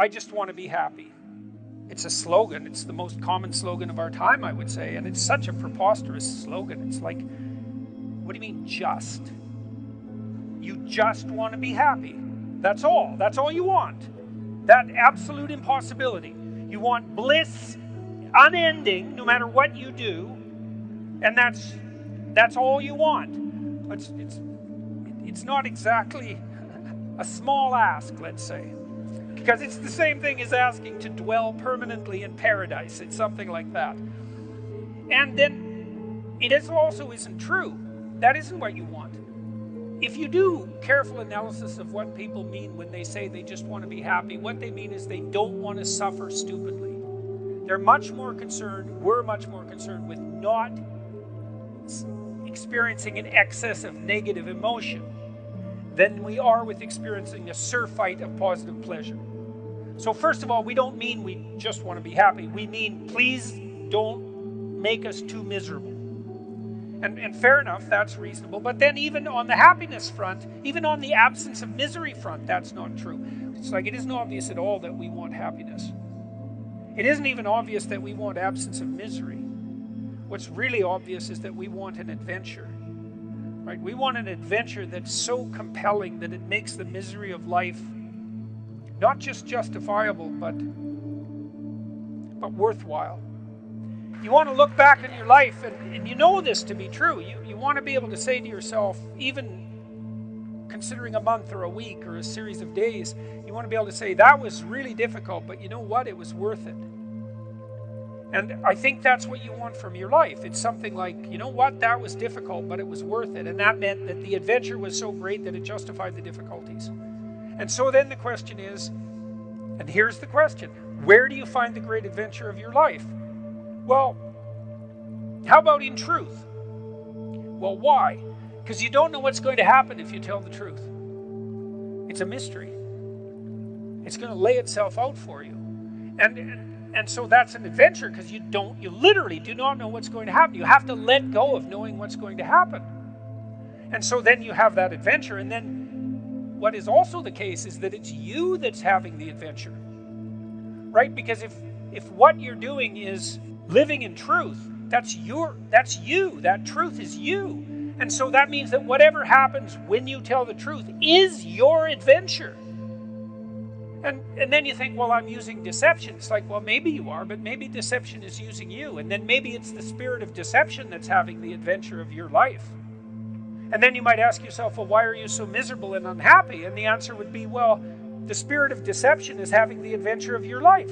I just want to be happy. It's a slogan. It's the most common slogan of our time, I would say. And it's such a preposterous slogan. It's like, what do you mean just? You just want to be happy. That's all. That's all you want. That absolute impossibility. You want bliss unending no matter what you do. And that's all you want. It's not exactly a small ask, let's say. Because it's the same thing as asking to dwell permanently in paradise. It's something like that. And then it also isn't true. That isn't what you want. If you do careful analysis of what people mean when they say they just want to be happy, what they mean is they don't want to suffer stupidly. We're much more concerned with not experiencing an excess of negative emotion than we are with experiencing a surfeit of positive pleasure. So first of all, we don't mean we just want to be happy. We mean, please don't make us too miserable. And fair enough, that's reasonable. But then even on the happiness front, even on the absence of misery front, that's not true. It's like it isn't obvious at all that we want happiness. It isn't even obvious that we want absence of misery. What's really obvious is that we want an adventure. Right? We want an adventure that's so compelling that it makes the misery of life not just justifiable, but worthwhile. You want to look back in your life, and you know this to be true. You want to be able to say to yourself, even considering a month or a week or a series of days, you want to be able to say, that was really difficult, but you know what? It was worth it. And I think that's what you want from your life. It's something like, you know what? That was difficult, but it was worth it. And that meant that the adventure was so great that it justified the difficulties. And so then the question is, and here's the question, where do you find the great adventure of your life? Well, how about in truth? Well, why? Because you don't know what's going to happen if you tell the truth. It's a mystery. It's going to lay itself out for you. And so that's an adventure because you literally do not know what's going to happen. You have to let go of knowing what's going to happen. And so then you have that adventure. And then what is also the case is that it's you that's having the adventure. Right? Because if what you're doing is living in truth, that's you. That truth is you. And so that means that whatever happens when you tell the truth is your adventure. And then you think, well, I'm using deception. It's like, well, maybe you are, but maybe deception is using you. And then maybe it's the spirit of deception that's having the adventure of your life. And then you might ask yourself, well, why are you so miserable and unhappy? And the answer would be, well, the spirit of deception is having the adventure of your life.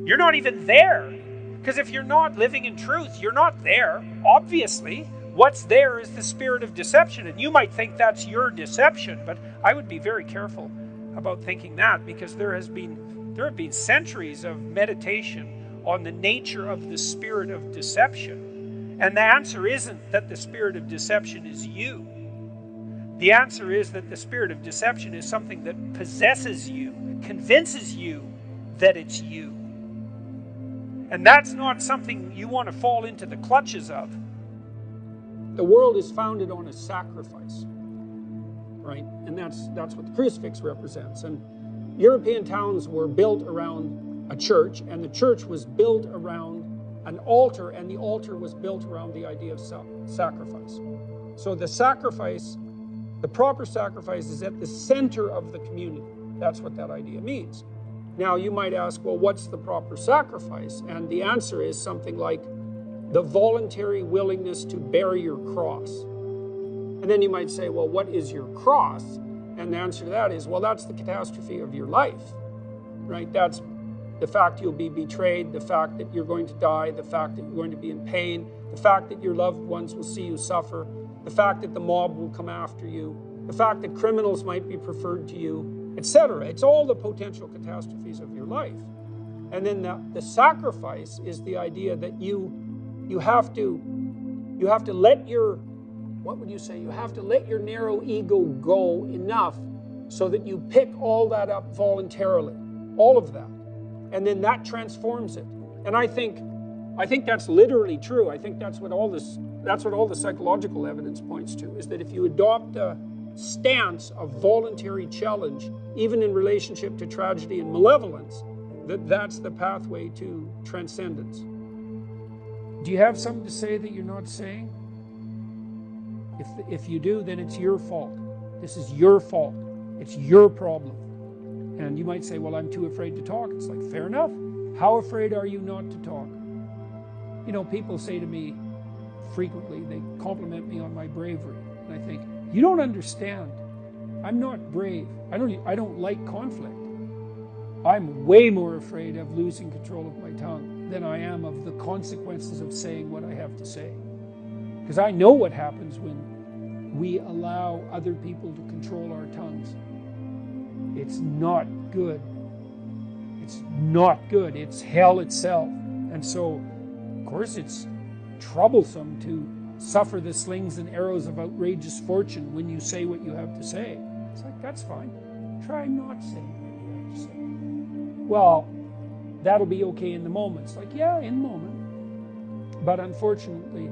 You're not even there. Because if you're not living in truth, you're not there. Obviously, what's there is the spirit of deception. And you might think that's your deception, but I would be very careful about thinking that, because there have been centuries of meditation on the nature of the spirit of deception. And the answer isn't that the spirit of deception is you. The answer is that the spirit of deception is something that possesses you, convinces you that it's you. And that's not something you want to fall into the clutches of. The world is founded on a sacrifice, right? And that's what the crucifix represents. And European towns were built around a church, and the church was built around an altar, and the altar was built around the idea of sacrifice. So the sacrifice, the proper sacrifice, is at the center of the community. That's what that idea means. Now, you might ask, well, what's the proper sacrifice? And the answer is something like the voluntary willingness to bear your cross. And then you might say, well, what is your cross? And the answer to that is, well, that's the catastrophe of your life, right? That's the fact you'll be betrayed, the fact that you're going to die, the fact that you're going to be in pain, the fact that your loved ones will see you suffer, the fact that the mob will come after you, the fact that criminals might be preferred to you, etc. It's all the potential catastrophes of your life. And then the sacrifice is the idea that you have to let your, what would you say? You have to let your narrow ego go enough so that you pick all that up voluntarily, all of that. And then that transforms it. And I think that's literally true. I think that's what all the psychological evidence points to, is that if you adopt a stance of voluntary challenge, even in relationship to tragedy and malevolence, that's the pathway to transcendence. Do you have something to say that you're not saying? If you do, then it's your fault. This is your fault. It's your problem. And you might say, well, I'm too afraid to talk. It's like, fair enough. How afraid are you not to talk? You know, people say to me frequently, they compliment me on my bravery. And I think, you don't understand. I'm not brave. I don't like conflict. I'm way more afraid of losing control of my tongue than I am of the consequences of saying what I have to say. Because I know what happens when we allow other people to control our tongues. It's not good. It's not good. It's hell itself. And so, of course, it's troublesome to suffer the slings and arrows of outrageous fortune when you say what you have to say. It's like, that's fine. Try not saying what you have to say. Well, that'll be okay in the moment. It's like, yeah, in the moment. But unfortunately,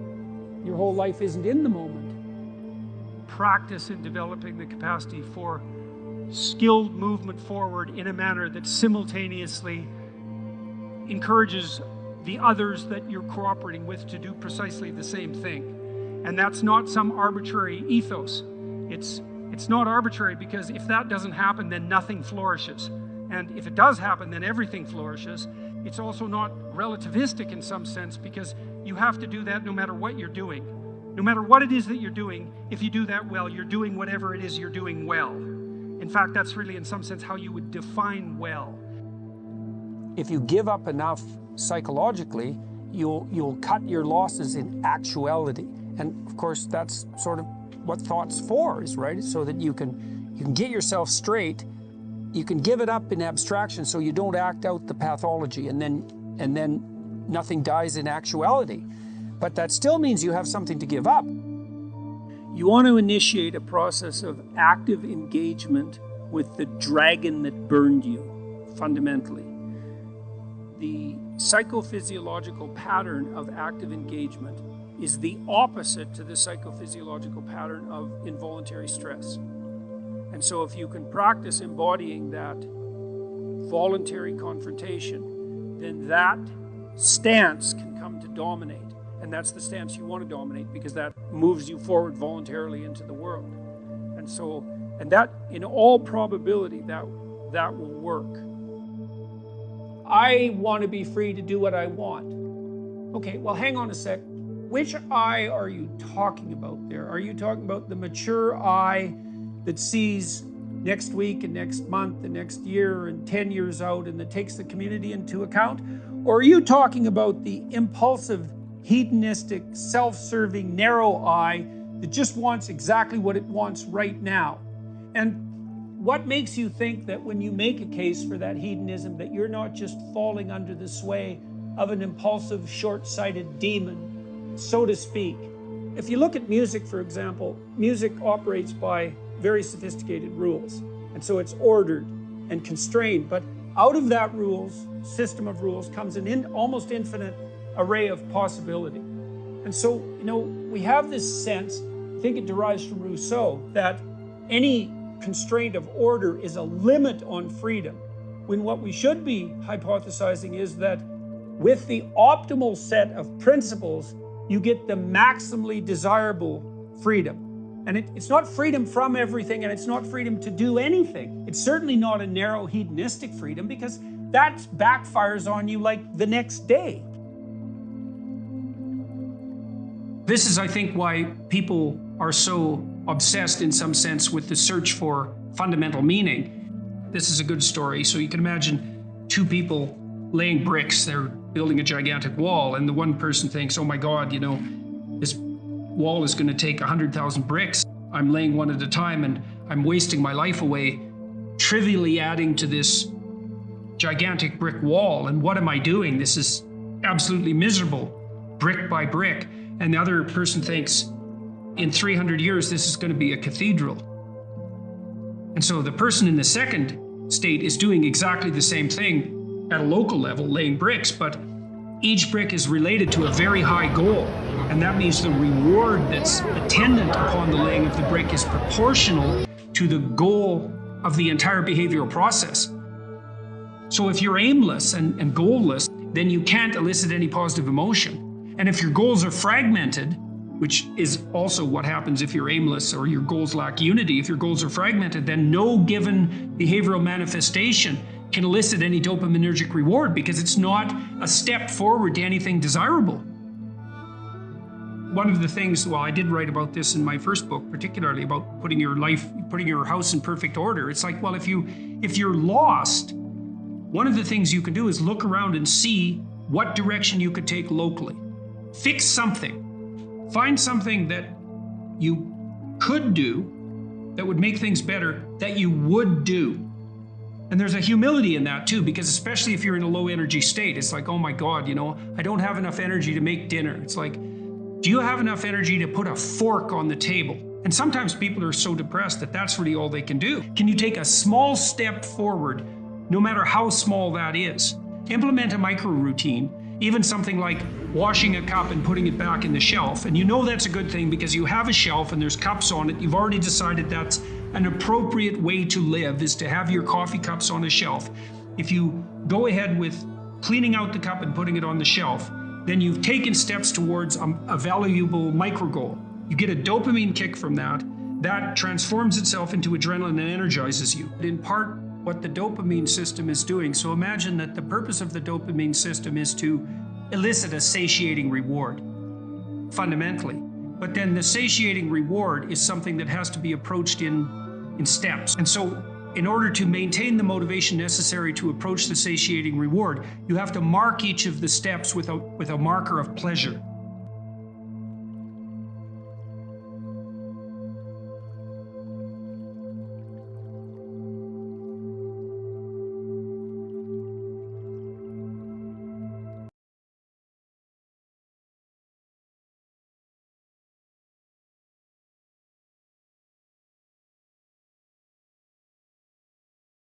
your whole life isn't in the moment. Practice in developing the capacity for skilled movement forward in a manner that simultaneously encourages the others that you're cooperating with to do precisely the same thing. And that's not some arbitrary ethos. It's not arbitrary, because if that doesn't happen, then nothing flourishes. And if it does happen, then everything flourishes. It's also not relativistic in some sense, because you have to do that no matter what you're doing. No matter what it is that you're doing, if you do that well, you're doing whatever it is you're doing well. In fact, that's really in some sense how you would define well. If you give up enough psychologically, you'll cut your losses in actuality. And of course, that's sort of what thought's for, is right? So that you can get yourself straight, you can give it up in abstraction so you don't act out the pathology, and then nothing dies in actuality. But that still means you have something to give up. You want to initiate a process of active engagement with the dragon that burned you, fundamentally. The psychophysiological pattern of active engagement is the opposite to the psychophysiological pattern of involuntary stress. And so if you can practice embodying that voluntary confrontation, then that stance can come to dominate. And that's the stance you want to dominate, because that moves you forward voluntarily into the world. And that, in all probability, that will work. I want to be free to do what I want. Okay, well, hang on a sec. Which I are you talking about there? Are you talking about the mature I that sees next week and next month and next year and 10 years out and that takes the community into account? Or are you talking about the impulsive, hedonistic, self-serving, narrow I that just wants exactly what it wants right now? And what makes you think that when you make a case for that hedonism, that you're not just falling under the sway of an impulsive, short-sighted demon, so to speak? If you look at music, for example, music operates by very sophisticated rules. And so it's ordered and constrained. But out of that system of rules comes an almost infinite array of possibility. And so, we have this sense, I think it derives from Rousseau, that any constraint of order is a limit on freedom, when what we should be hypothesizing is that with the optimal set of principles, you get the maximally desirable freedom. And it's not freedom from everything, and it's not freedom to do anything. It's certainly not a narrow hedonistic freedom, because that backfires on you like the next day. This is, I think, why people are so obsessed in some sense with the search for fundamental meaning. This is a good story. So you can imagine two people laying bricks. They're building a gigantic wall, and the one person thinks, oh my God, this wall is going to take 100,000 bricks. I'm laying one at a time, and I'm wasting my life away trivially adding to this gigantic brick wall. And what am I doing? This is absolutely miserable, brick by brick. And the other person thinks, in 300 years, this is going to be a cathedral. And so the person in the second state is doing exactly the same thing at a local level, laying bricks, but each brick is related to a very high goal. And that means the reward that's attendant upon the laying of the brick is proportional to the goal of the entire behavioral process. So if you're aimless and goalless, then you can't elicit any positive emotion. And if your goals are fragmented, which is also what happens if you're aimless or your goals lack unity, if your goals are fragmented, then no given behavioral manifestation can elicit any dopaminergic reward because it's not a step forward to anything desirable. One of the things, well, I did write about this in my first book, particularly about putting your house in perfect order. It's like, well, if you're lost, one of the things you can do is look around and see what direction you could take locally. Fix something. Find something that you could do that would make things better that you would do. And there's a humility in that too, because especially if you're in a low energy state, it's like, oh my God, I don't have enough energy to make dinner. It's like, do you have enough energy to put a fork on the table? And sometimes people are so depressed that that's really all they can do. Can you take a small step forward, no matter how small that is? Implement a micro routine, even something like washing a cup and putting it back in the shelf. And you know that's a good thing because you have a shelf and there's cups on it. You've already decided that's an appropriate way to live, is to have your coffee cups on a shelf. If you go ahead with cleaning out the cup and putting it on the shelf, then you've taken steps towards a valuable micro goal. You get a dopamine kick from that. That transforms itself into adrenaline and energizes you. In part, what the dopamine system is doing. So imagine that the purpose of the dopamine system is to elicit a satiating reward, fundamentally. But then the satiating reward is something that has to be approached in steps. And so in order to maintain the motivation necessary to approach the satiating reward, you have to mark each of the steps with a marker of pleasure.